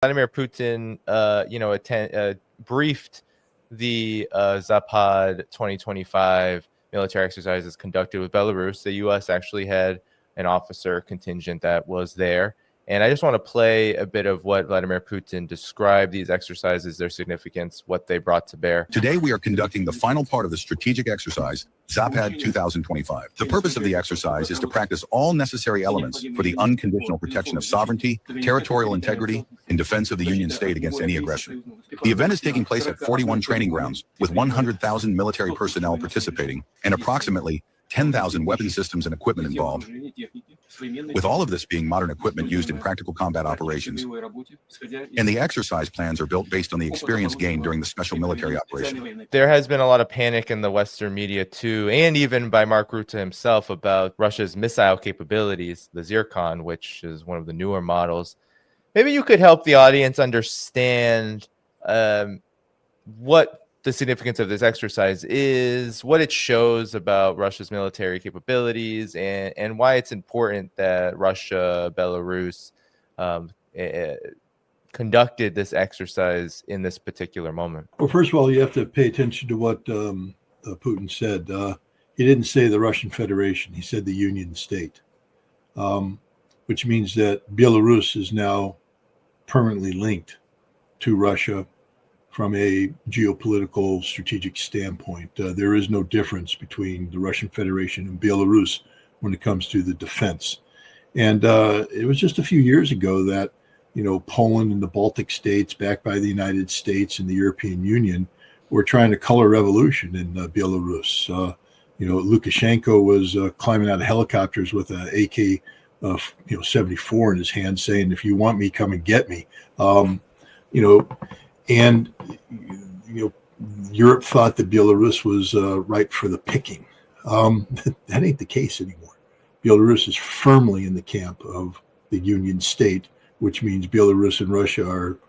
Vladimir Putin, briefed the Zapad 2025 military exercises conducted with Belarus. The U.S. actually had an officer contingent that was there. And I just want to play a bit of what Vladimir Putin described these exercises, their significance, what they brought to bear. Today, we are conducting the final part of the strategic exercise, Zapad 2025. The purpose of the exercise is to practice all necessary elements for the unconditional protection of sovereignty, territorial integrity, and defense of the Union state against any aggression. The event is taking place at 41 training grounds, with 100,000 military personnel participating and approximately 10,000 weapon systems and equipment involved, with all of this being modern equipment used in practical combat operations. And the exercise plans are built based on the experience gained during the special military operation. There has been a lot of panic in the Western media too, and even by Mark Rutte himself, about Russia's missile capabilities, the Zircon, which is one of the newer models. Maybe you could help the audience understand what the significance of this exercise is, what it shows about Russia's military capabilities, and why it's important that Russia, Belarus conducted this exercise in this particular moment. Well, first of all, you have to pay attention to what Putin said. He didn't say the Russian Federation. He said the Union State, which means that Belarus is now permanently linked to Russia from a geopolitical strategic standpoint. There is no difference between the Russian Federation and Belarus when it comes to the defense. And it was just a few years ago that, Poland and the Baltic states, backed by the United States and the European Union, were trying to color revolution in Belarus. Lukashenko was climbing out of helicopters with an AK-74 in his hand, saying, "If you want me, come and get me." And Europe thought that Belarus was ripe for the picking. That ain't the case anymore. Belarus is firmly in the camp of the Union State, which means Belarus and Russia are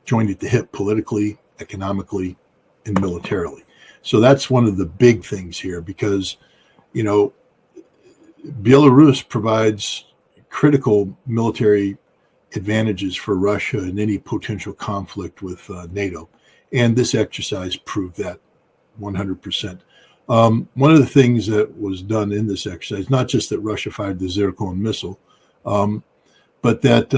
joined at the hip politically, economically, and militarily. So that's one of the big things here, because, Belarus provides critical military advantages for Russia in any potential conflict with NATO. And this exercise proved that 100%. One of the things that was done in this exercise, not just that Russia fired the Zircon missile, but that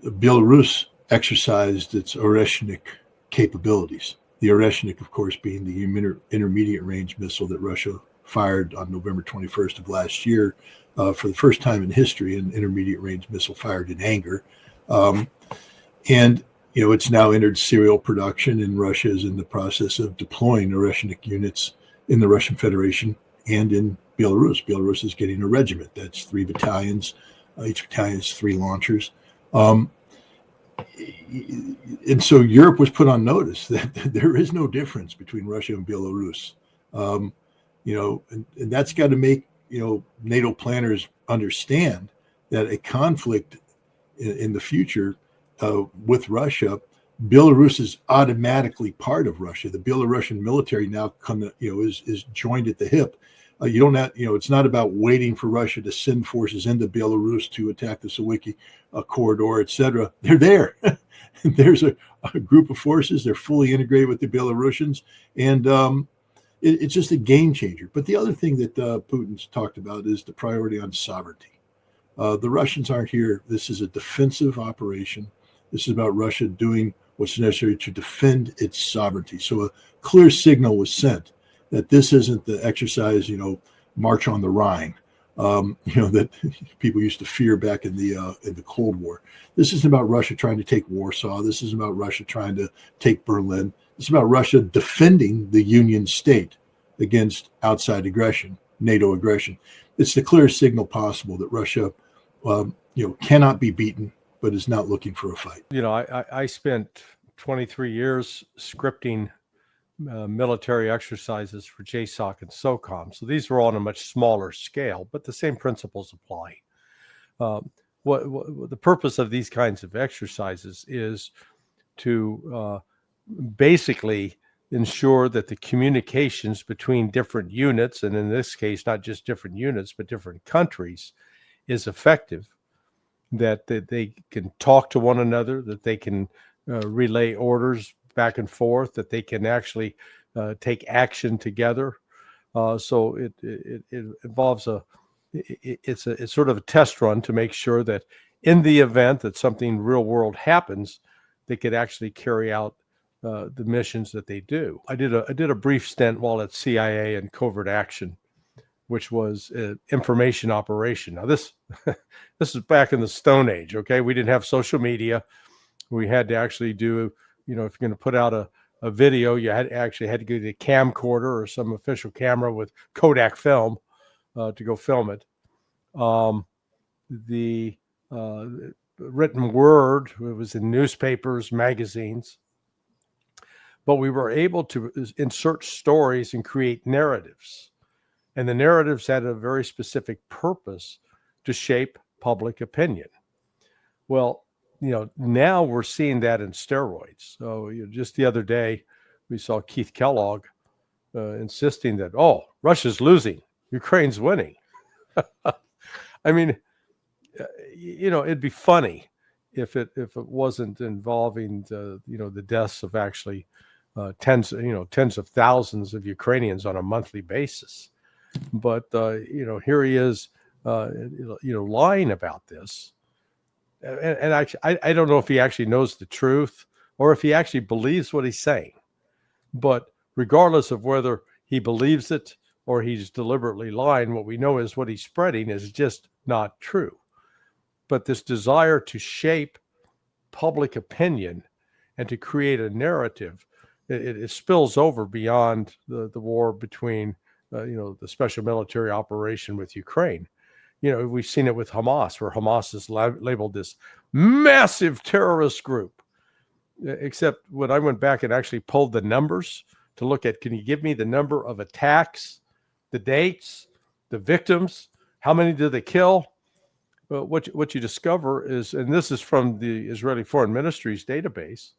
Belarus exercised its Oreshnik capabilities. The Oreshnik, of course, being the intermediate range missile that Russia fired on November 21st of last year, for the first time in history, an intermediate range missile fired in anger. It's now entered serial production, and Russia is in the process of deploying Oreshnik units in the Russian Federation and in Belarus. Belarus is getting a regiment. That's 3 battalions. Each battalion has 3 launchers. And so Europe was put on notice that there is no difference between Russia and Belarus. And that's got to make NATO planners understand that a conflict in the future with Russia, Belarus is automatically part of Russia. The Belarusian military now is joined at the hip. You don't have, it's not about waiting for Russia to send forces into Belarus to attack the Suwalki corridor, etc. They're there. There's a group of forces. They're fully integrated with the Belarusians, and it's just a game changer. But the other thing that Putin's talked about is the priority on sovereignty. The Russians aren't here. This is a defensive operation. This is about Russia doing what's necessary to defend its sovereignty. So a clear signal was sent that this isn't the exercise, March on the Rhine, that people used to fear back in the Cold War. This isn't about Russia trying to take Warsaw. This isn't about Russia trying to take Berlin. It's about Russia defending the Union State against outside aggression, NATO aggression. It's the clearest signal possible that Russia, cannot be beaten, but is not looking for a fight. I spent 23 years scripting military exercises for JSOC and SOCOM. So these were on a much smaller scale, but the same principles apply. What the purpose of these kinds of exercises is to basically ensure that the communications between different units, and in this case, not just different units, but different countries, is effective, that they can talk to one another, that they can relay orders back and forth, that they can actually take action together. So it involves it's sort of a test run to make sure that in the event that something real world happens, they could actually carry out the missions that they do. I did a brief stint while at CIA in covert action, which was information operation. Now this is back in the Stone Age. Okay, we didn't have social media. We had to actually do, if you're going to put out a video, you had to go to a camcorder or some official camera with Kodak film to go film it. The written word, it was in newspapers, magazines, but we were able to insert stories and create narratives. And the narratives had a very specific purpose to shape public opinion. Well, now we're seeing that in steroids. So just the other day, we saw Keith Kellogg insisting that, Russia's losing, Ukraine's winning. I mean, it'd be funny if it wasn't involving the deaths of actually tens of thousands of Ukrainians on a monthly basis. But here he is, lying about this. And I don't know if he actually knows the truth or if he actually believes what he's saying. But regardless of whether he believes it or he's deliberately lying, what we know is what he's spreading is just not true. But this desire to shape public opinion and to create a narrative, it spills over beyond the war between, the special military operation with Ukraine. We've seen it with Hamas, where Hamas is labeled this massive terrorist group. Except when I went back and actually pulled the numbers to look at, can you give me the number of attacks, the dates, the victims, how many did they kill? Well, what you discover is, and this is from the Israeli Foreign Ministry's database,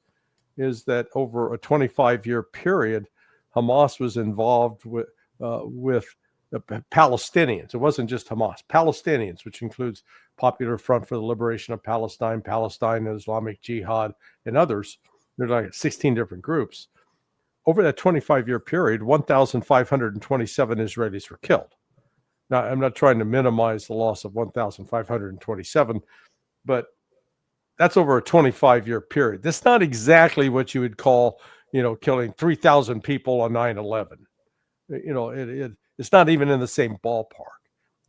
is that over a 25-year period, Hamas was involved with Palestinians. It wasn't just Hamas, Palestinians, which includes Popular Front for the Liberation of Palestine, Palestine Islamic Jihad, and others. There's like 16 different groups. Over that 25-year period, 1,527 Israelis were killed. Now, I'm not trying to minimize the loss of 1,527, but that's over a 25-year period. That's not exactly what you would call, killing 3,000 people on 9/11. It's not even in the same ballpark.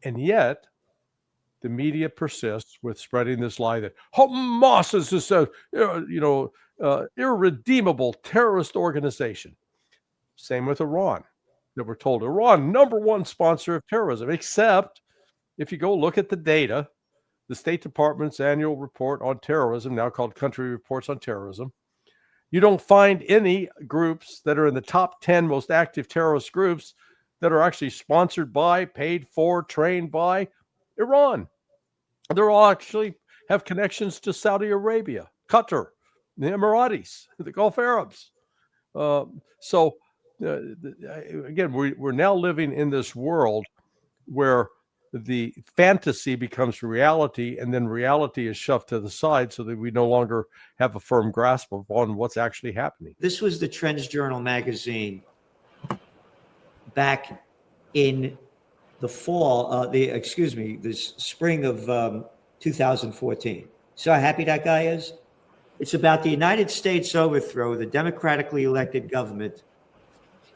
And yet, the media persists with spreading this lie that Hamas is this, irredeemable terrorist organization. Same with Iran. That we're told Iran, number one sponsor of terrorism, except if you go look at the data, the State Department's annual report on terrorism, now called Country Reports on Terrorism, you don't find any groups that are in the top 10 most active terrorist groups that are actually sponsored by, paid for, trained by Iran. They're all actually have connections to Saudi Arabia, Qatar, the Emiratis, the Gulf Arabs. Again, we're now living in this world where the fantasy becomes reality, and then reality is shoved to the side so that we no longer have a firm grasp on what's actually happening. This was the Trends Journal magazine back in the the spring of 2014. So how happy that guy is? It's about the United States overthrow of the democratically elected government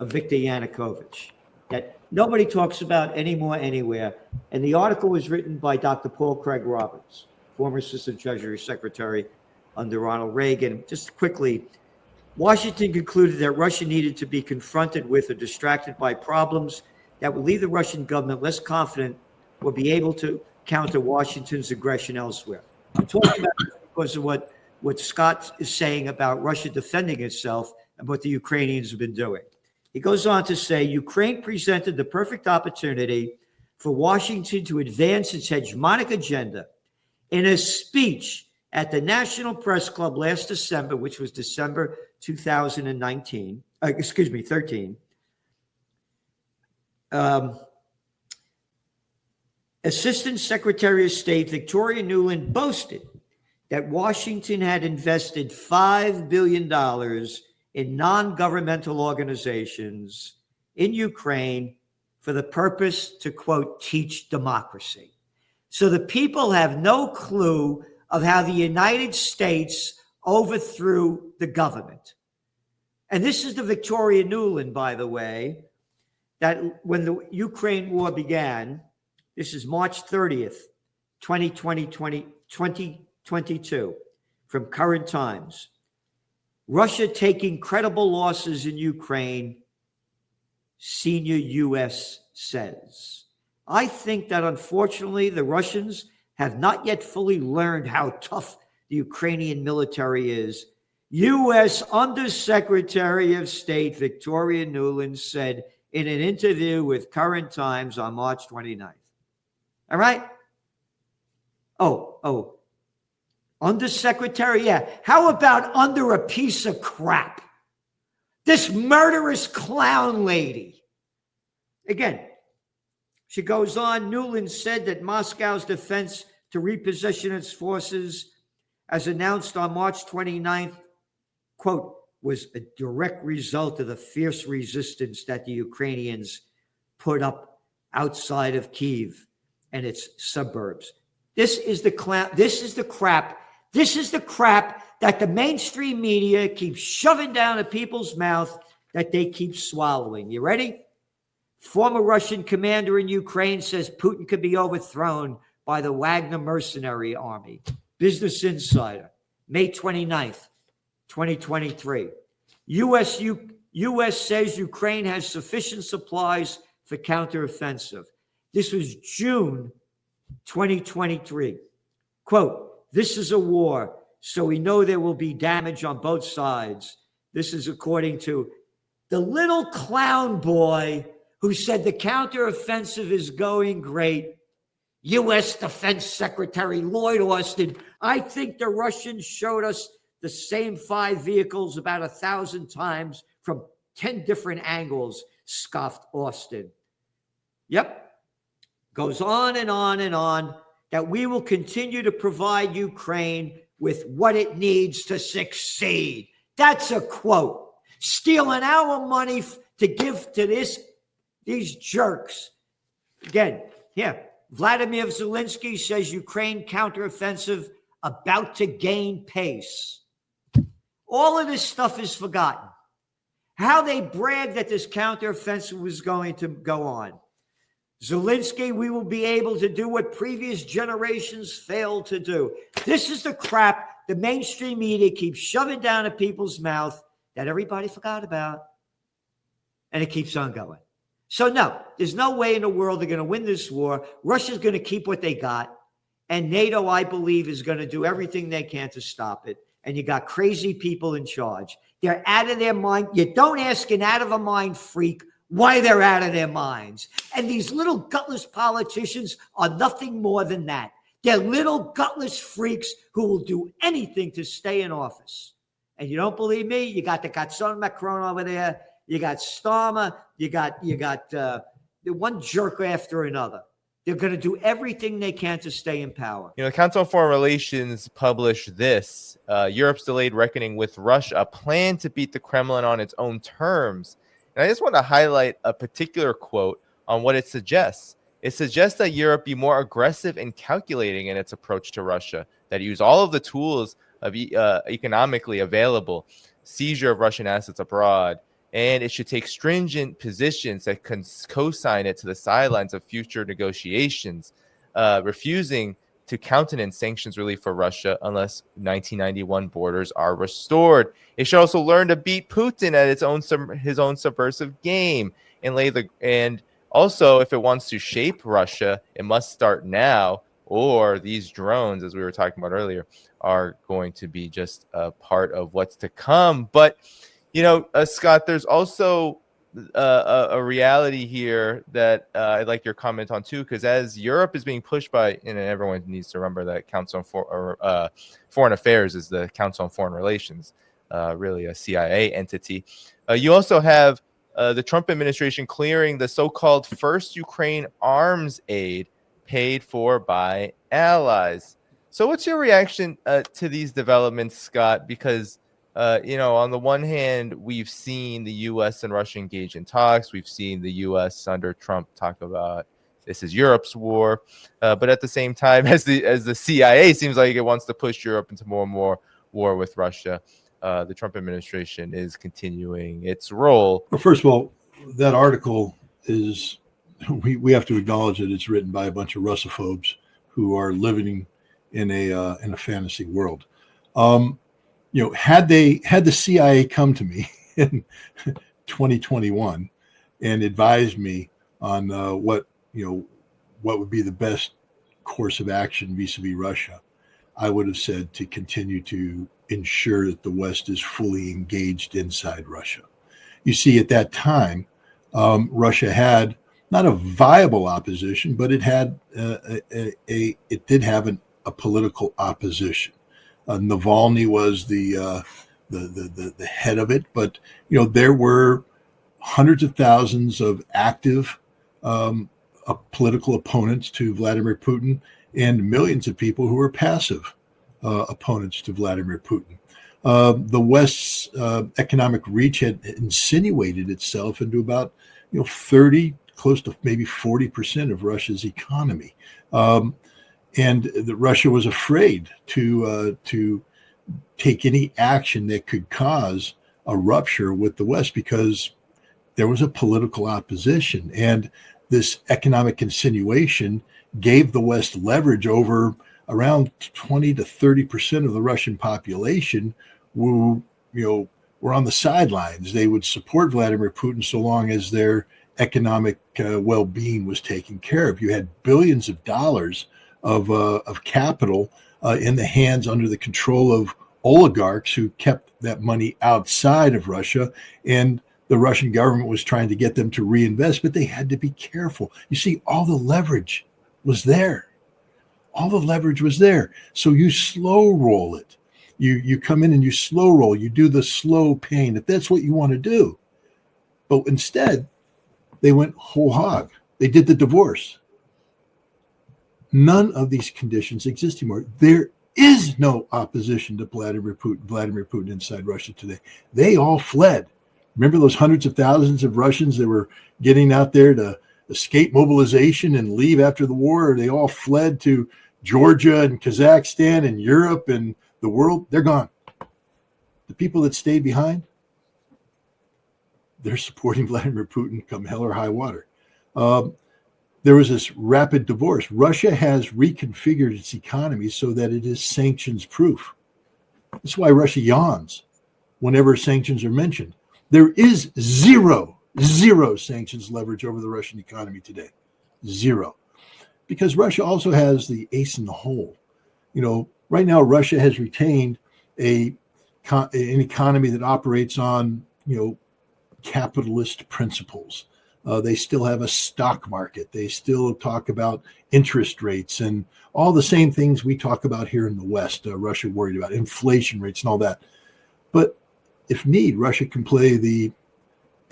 of Viktor Yanukovych that nobody talks about anymore anywhere. And the article was written by Dr. Paul Craig Roberts, former Assistant Treasury Secretary under Ronald Reagan. Just quickly, Washington concluded that Russia needed to be confronted with or distracted by problems that would leave the Russian government less confident or be able to counter Washington's aggression elsewhere. I'm talking about this because of what Scott is saying about Russia defending itself and what the Ukrainians have been doing. He goes on to say, Ukraine presented the perfect opportunity for Washington to advance its hegemonic agenda. In a speech at the National Press Club last December, which was December 13, Assistant Secretary of State Victoria Nuland boasted that Washington had invested $5 billion in non-governmental organizations in Ukraine for the purpose to, quote, teach democracy. So the people have no clue of how the United States overthrew the government. And this is the Victoria Nuland, by the way, that when the Ukraine war began, this is March 30th, 2022, from Current Times. Russia taking credible losses in Ukraine, senior U.S. says. I think that unfortunately the Russians have not yet fully learned how tough the Ukrainian military is. U.S. Undersecretary of State Victoria Nuland said in an interview with Current Times on March 29th. All right? Oh. Undersecretary, yeah. How about under a piece of crap? This murderous clown lady. Again, she goes on, Nuland said that Moscow's defense to reposition its forces, as announced on March 29th, quote, was a direct result of the fierce resistance that the Ukrainians put up outside of Kyiv and its suburbs. This is the crap that the mainstream media keeps shoving down at people's mouth that they keep swallowing. You ready? Former Russian commander in Ukraine says Putin could be overthrown by the Wagner mercenary army. Business Insider, May 29th, 2023. U.S. says Ukraine has sufficient supplies for counteroffensive. This was June 2023. Quote, this is a war, so we know there will be damage on both sides. This is according to the little clown boy who said the counteroffensive is going great. U.S. Defense Secretary Lloyd Austin. I think the Russians showed us the same 5 vehicles about 1,000 times from 10 different angles, scoffed Austin. Yep. Goes on and on and on that we will continue to provide Ukraine with what it needs to succeed. That's a quote. Stealing our money to give to these jerks. Again, here, Vladimir Zelensky says Ukraine counteroffensive about to gain pace. All of this stuff is forgotten. How they bragged that this counteroffensive was going to go on. Zelensky, we will be able to do what previous generations failed to do. This is the crap the mainstream media keeps shoving down at people's mouth that everybody forgot about. And it keeps on going. So no, there's no way in the world they're going to win this war. Russia's going to keep what they got. And NATO, I believe, is going to do everything they can to stop it. And you got crazy people in charge. They're out of their mind. You don't ask an out of a mind freak why they're out of their minds. And these little gutless politicians are nothing more than that. They're little gutless freaks who will do anything to stay in office. And you don't believe me? You got the Garçon Macron over there. You got Starmer. You got the one jerk after another. They're going to do everything they can to stay in power. You know, the Council on Foreign Relations published this. Europe's delayed reckoning with Russia, a plan to beat the Kremlin on its own terms. And I just want to highlight a particular quote on what it suggests. It suggests that Europe be more aggressive and calculating in its approach to Russia, that use all of the tools of economically available, seizure of Russian assets abroad, and it should take stringent positions that can co-sign it to the sidelines of future negotiations, refusing to countenance sanctions relief for Russia unless 1991 borders are restored. It should also learn to beat Putin at his own subversive game and also, if it wants to shape Russia, it must start now, or these drones, as we were talking about earlier, are going to be just a part of what's to come. But, you know, Scott, there's also a reality here that I'd like your comment on, too, because as Europe is being pushed by, and everyone needs to remember that Council on Foreign Affairs is the Council on Foreign Relations, really a CIA entity. You also have the Trump administration clearing the so-called first Ukraine arms aid paid for by allies. So what's your reaction to these developments, Scott? Because, on the one hand, we've seen the U.S. and Russia engage in talks. We've seen the U.S. under Trump talk about this is Europe's war. But at the same time, as the CIA seems like it wants to push Europe into more and more war with Russia, the Trump administration is continuing its role. Well, first of all, that article is, we have to acknowledge that it's written by a bunch of Russophobes who are living in a fantasy world. Had the CIA come to me in 2021 and advised me on what would be the best course of action vis-a-vis Russia, I would have said to continue to ensure that the West is fully engaged inside Russia. You see, at that time, Russia had not a viable opposition, but it had it did have a political opposition. Navalny was the head of it, but there were hundreds of thousands of active political opponents to Vladimir Putin, and millions of people who were passive opponents to Vladimir Putin. The West's economic reach had insinuated itself into about 30, close to maybe 40% of Russia's economy, and Russia was afraid to take any action that could cause a rupture with the West because there was a political opposition, and this economic insinuation gave the West leverage over around 20 to 30% of the Russian population who, were on the sidelines. They would support Vladimir Putin so long as their economic well-being was taken care of. You had billions of dollars of capital in the hands, under the control of oligarchs who kept that money outside of Russia, and the Russian government was trying to get them to reinvest, but they had to be careful. You see, all the leverage was there. All the leverage was there. So you slow roll it. You come in and you slow roll. You do the slow pain, if that's what you want to do. But instead, they went whole hog. They did the divorce. None of these conditions exist anymore. There is no opposition to Vladimir Putin inside Russia today. They all fled. Remember those hundreds of thousands of Russians that were getting out there to escape mobilization and leave after the war? They all fled to Georgia and Kazakhstan and Europe and the world. They're gone. The people that stayed behind, they're supporting Vladimir Putin come hell or high water. There was this rapid divorce. Russia has reconfigured its economy so that it is sanctions proof. That's why Russia yawns whenever sanctions are mentioned. There is zero sanctions leverage over the Russian economy today. Zero. Because Russia also has the ace in the hole. Right now, Russia has retained an economy that operates on, capitalist principles. They still have a stock market. They still talk about interest rates and all the same things we talk about here in the West. Russia worried about inflation rates and all that. But if need, Russia can play the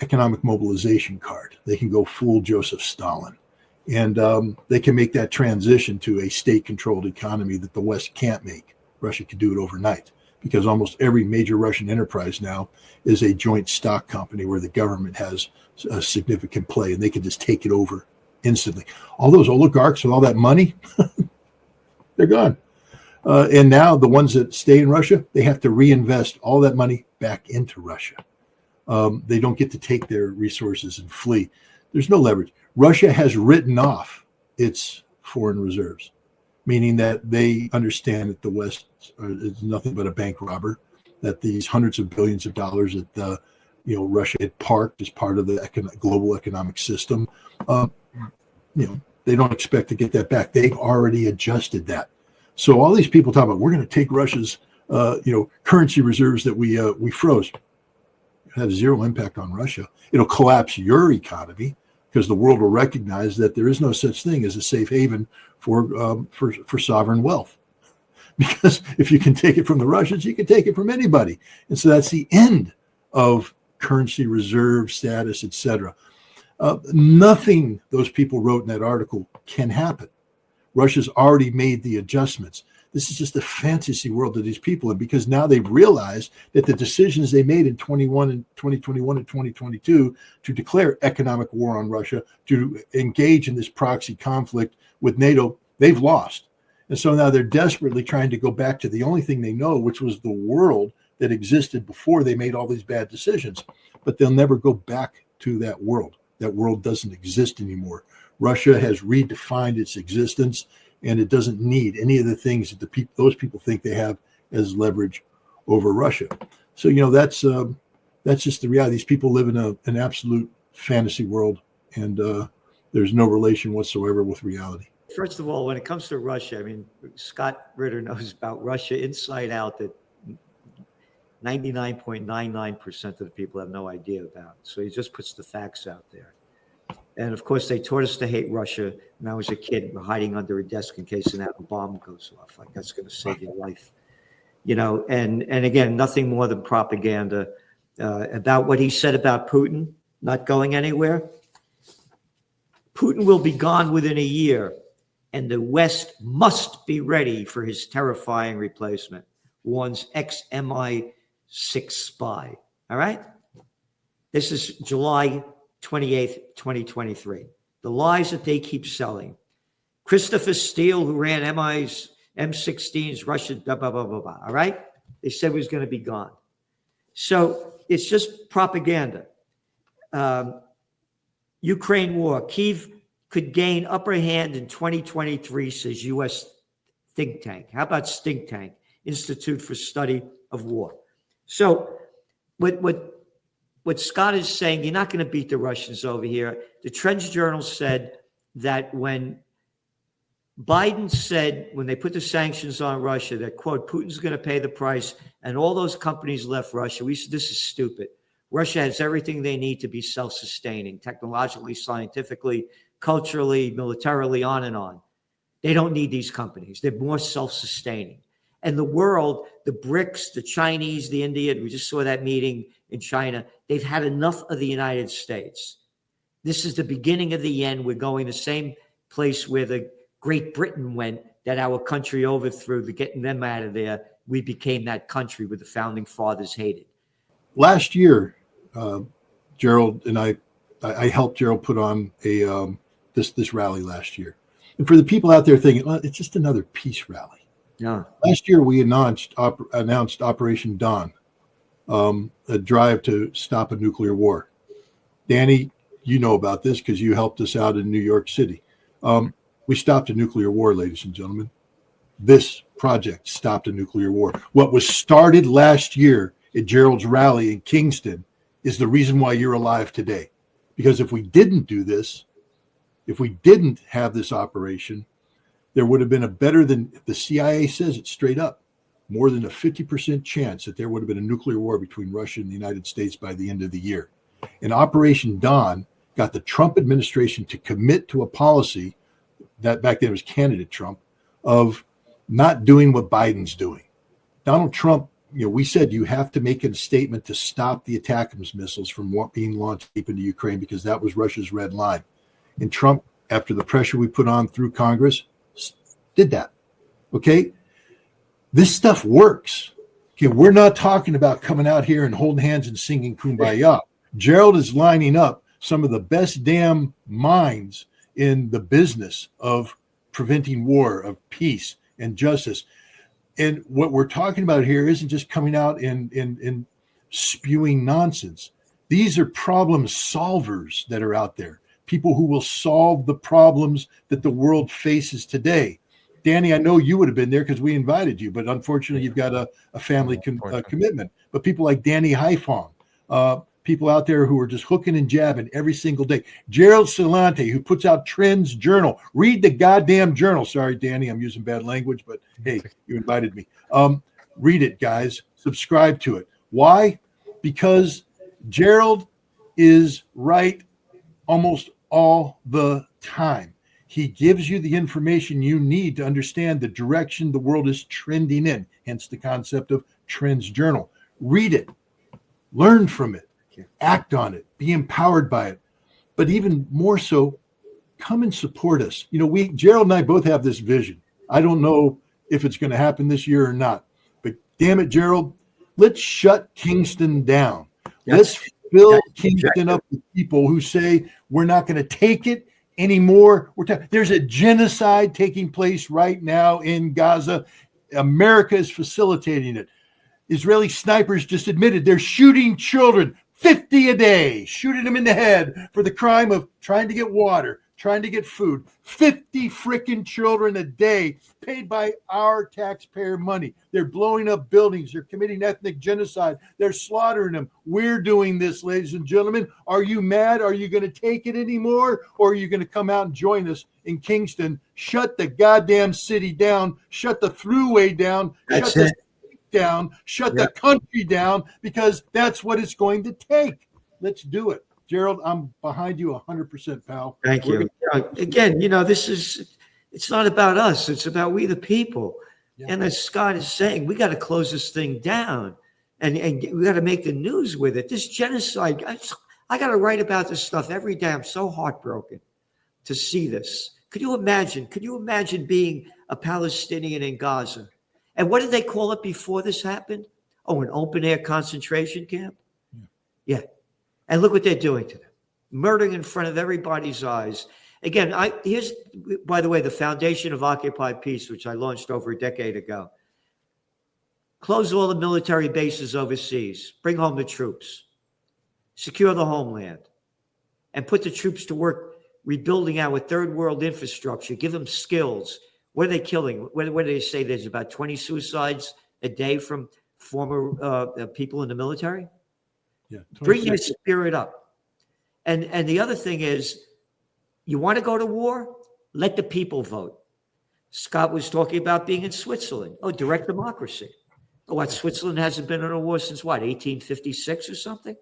economic mobilization card. They can go full Joseph Stalin. And they can make that transition to a state-controlled economy that the West can't make. Russia could do it overnight because almost every major Russian enterprise now is a joint stock company where the government has a significant play, and they can just take it over instantly. All those oligarchs with all that money, they're gone. And now the ones that stay in Russia, they have to reinvest all that money back into Russia. They don't get to take their resources and flee. There's no leverage. Russia has written off its foreign reserves, meaning that they understand that the West is nothing but a bank robber, that these hundreds of billions of dollars that Russia had parked as part of the global economic system, they don't expect to get that back. They've already adjusted that. So all these people talk about, we're going to take Russia's currency reserves that we froze. It has zero impact on Russia. It'll collapse your economy because the world will recognize that there is no such thing as a safe haven for sovereign wealth. Because if you can take it from the Russians, you can take it from anybody. And so that's the end of currency reserve status, etc. Nothing those people wrote in that article can happen. Russia's already made the adjustments. This is just a fantasy world of these people. And because now they've realized that the decisions they made in 2021 and 2022 to declare economic war on Russia, to engage in this proxy conflict with NATO, they've lost. And so now they're desperately trying to go back to the only thing they know, which was the world that existed before they made all these bad decisions. But they'll never go back to that world. That world doesn't exist anymore. Russia has redefined its existence, and it doesn't need any of the things that those people think they have as leverage over Russia. So, that's just the reality. These people live in an absolute fantasy world, and there's no relation whatsoever with reality. First of all, when it comes to Russia, I mean, Scott Ritter knows about Russia inside out that 99.99% of the people have no idea about. So he just puts the facts out there. And of course, they taught us to hate Russia when I was a kid. We're hiding under a desk in case an atom bomb goes off. Like, that's going to save your life. And again, nothing more than propaganda about what he said about Putin not going anywhere. Putin will be gone within a year, and the West must be ready for his terrifying replacement, warns ex-MI6 spy. All right? This is July 28th, 2023. The lies that they keep selling. Christopher Steele, who ran MI's M16's Russia, blah, blah, blah, blah, blah. All right? They said he was going to be gone. So it's just propaganda. Ukraine war. Kyiv could gain upper hand in 2023, says U.S. think tank. How about Stink Tank? Institute for Study of War. So what Scott is saying, you're not going to beat the Russians over here. The Trends Journal said that when Biden said, when they put the sanctions on Russia, that, quote, Putin's going to pay the price, and all those companies left Russia, we said, this is stupid. Russia has everything they need to be self-sustaining, technologically, scientifically, culturally, militarily, on and on. They don't need these companies. They're more self-sustaining. And the world, the BRICS, the Chinese, the Indian, we just saw that meeting in China, they've had enough of the United States. This is the beginning of the end. We're going the same place where the Great Britain went, that our country overthrew, getting them out of there. We became that country where the founding fathers hated. Last year, Gerald and I helped Gerald put on this rally last year. And for the people out there thinking, well, it's just another peace rally. Yeah. Last year, we announced Operation Dawn, a drive to stop a nuclear war. Danny, you know about this because you helped us out in New York City. We stopped a nuclear war, ladies and gentlemen. This project stopped a nuclear war. What was started last year at Gerald's rally in Kingston is the reason why you're alive today. Because if we didn't do this, if we didn't have this operation, there would have been a better than, the CIA says it straight up, more than a 50% chance that there would have been a nuclear war between Russia and the United States by the end of the year. And Operation Dawn got the Trump administration to commit to a policy that back then was candidate Trump of not doing what Biden's doing. Donald Trump, we said you have to make a statement to stop the ATACMS missiles from being launched deep into Ukraine because that was Russia's red line. And Trump, after the pressure we put on through Congress, did that. Okay? This stuff works. Okay, we're not talking about coming out here and holding hands and singing Kumbaya. Gerald is lining up some of the best damn minds in the business of preventing war, of peace and justice. And what we're talking about here isn't just coming out and spewing nonsense. These are problem solvers that are out there, people who will solve the problems that the world faces today. Danny, I know you would have been there because we invited you, but unfortunately you've got a family commitment. But people like Danny Dhaiphong, people out there who are just hooking and jabbing every single day. Gerald Celente, who puts out Trends Journal. Read the goddamn journal. Sorry, Danny, I'm using bad language, but hey, you invited me. Read it, guys. Subscribe to it. Why? Because Gerald is right almost all the time. He gives you the information you need to understand the direction the world is trending in, hence the concept of Trends Journal. Read it. Learn from it. Act on it. Be empowered by it. But even more so, come and support us. You know, Gerald and I both have this vision. I don't know if it's going to happen this year or not, but damn it, Gerald, let's shut Kingston down. Let's fill Kingston up with people who say we're not going to take it anymore. There's a genocide taking place right now in Gaza. America is facilitating it. Israeli snipers just admitted they're shooting children, 50 a day, shooting them in the head for the crime of trying to get water, trying to get food. 50 freaking children a day paid by our taxpayer money. They're blowing up buildings. They're committing ethnic genocide. They're slaughtering them. We're doing this, ladies and gentlemen. Are you mad? Are you going to take it anymore? Or are you going to come out and join us in Kingston? Shut the goddamn city down. Shut the thruway down. That's shut it. Down, shut the country down, because that's what it's going to take. Let's do it. Gerald, I'm behind you 100%, pal. Thank you. Again, you know, it's not about us. It's about we the people. Yeah. And as Scott is saying, we got to close this thing down and we got to make the news with it. This genocide, I got to write about this stuff every day. I'm so heartbroken to see this. Could you imagine being a Palestinian in Gaza? And what did they call it before this happened? Oh, an open-air concentration camp? Yeah. And look what they're doing to them. Murdering in front of everybody's eyes. Again, here's, by the way, the foundation of Occupy Peace, which I launched over a decade ago. Close all the military bases overseas. Bring home the troops. Secure the homeland. And put the troops to work rebuilding our third world infrastructure. Give them skills. What are they killing? What do they say? There's about 20 suicides a day from former people in the military. Yeah, bring your spirit up. And the other thing is, you want to go to war? Let the people vote. Scott was talking about being in Switzerland. Oh, direct democracy. Oh, what? Switzerland hasn't been in a war since what, 1856 or something?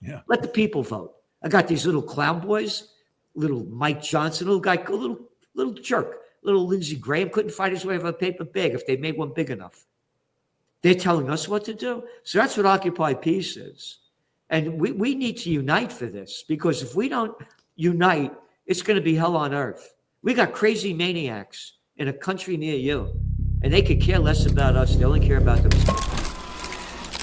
Yeah. Let the people vote. I got these little clown boys, little Mike Johnson, little guy, little jerk. Little Lindsey Graham couldn't find his way of a paper bag if they made one big enough. They're telling us what to do. So that's what Occupy Peace is. And we need to unite for this, because if we don't unite, it's going to be hell on earth. We got crazy maniacs in a country near you, and they could care less about us. They only care about themselves.